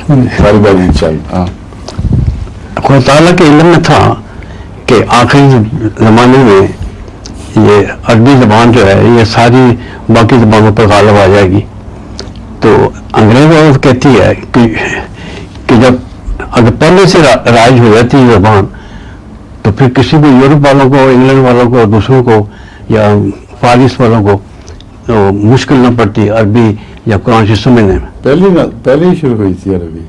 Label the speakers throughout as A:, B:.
A: ساری بات انشاءاللہ.
B: خدا تعالیٰ کے علم میں تھا کہ آخری زمانے میں یہ عربی زبان جو ہے یہ ساری باقی زبانوں پر غالب آ جائے گی. تو انگریز عورت کہتی ہے کہ جب اگر پہلے سے رائج ہو جاتی ہے زبان تو پھر کسی بھی یورپ والوں کو، انگلینڈ والوں کو، دوسروں کو یا فارس والوں کو تو مشکل نہ پڑتی عربی یا قرآن شریف سمجھنے میں.
A: پہلے ہی شروع ہوئی تھی عربی.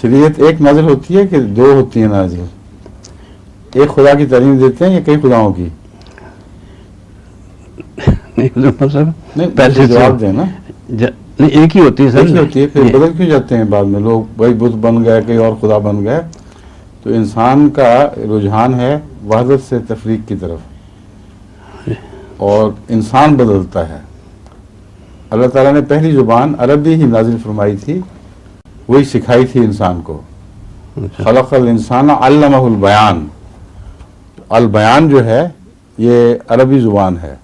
A: شریعت ایک نازل ہوتی ہے کہ دو ہوتی ہیں نازل؟ ایک خدا کی تعلیم دیتے ہیں یا کئی خداؤں کی؟ نہیں
B: پہلے
A: جواب دیں نا.
B: نہیں، ایک ہی ہوتی ہے سر.
A: ایک ہی ہوتی ہے، پھر بدل کیوں جاتے ہیں بعد میں لوگ؟ بھائی بت بن گئے، کئی اور خدا بن گئے. تو انسان کا رجحان ہے وحدت سے تفریق کی طرف، اور انسان بدلتا ہے. اللہ تعالیٰ نے پہلی زبان عربی ہی نازل فرمائی تھی، وہی سکھائی تھی انسان کو. خلق الانسان علمہ البیان. البیان جو ہے یہ عربی زبان ہے.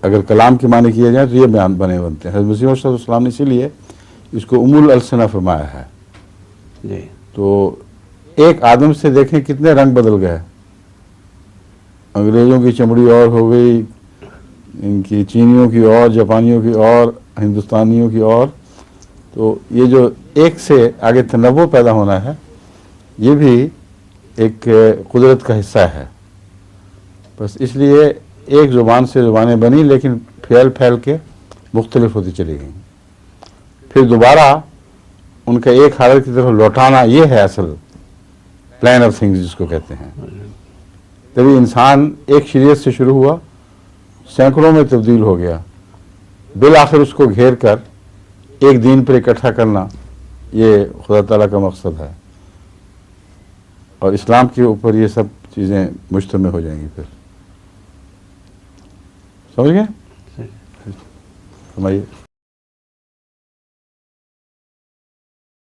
A: اگر کلام کے معنی کیے جائیں تو یہ بیان بنتے ہیں. حضرت مسیح موعود صلی اللہ علیہ وسلم نے اسی لیے اس کو ام الالسنہ فرمایا ہے.
B: جی.
A: تو ایک آدم سے دیکھیں کتنے رنگ بدل گئے. انگریزوں کی چمڑی اور ہو گئی، ان کی چینیوں کی اور، جاپانیوں کی اور، ہندوستانیوں کی اور. تو یہ جو ایک سے آگے تنوع پیدا ہونا ہے یہ بھی ایک قدرت کا حصہ ہے. بس اس لیے ایک زبان سے زبانیں بنی لیکن پھیل کے مختلف ہوتی چلی گئیں. پھر دوبارہ ان کا ایک حالت کی طرف لوٹانا، یہ ہے اصل پلان آف تھنگز جس کو کہتے ہیں. تبھی انسان ایک شریعت سے شروع ہوا، سینکڑوں میں تبدیل ہو گیا، بالآخر اس کو گھیر کر ایک دین پر اکٹھا کرنا، یہ خدا تعالیٰ کا مقصد ہے. اور اسلام کے اوپر یہ سب چیزیں مجتمع ہو جائیں گی. پھر سمجھ گئے؟ فرمائیے.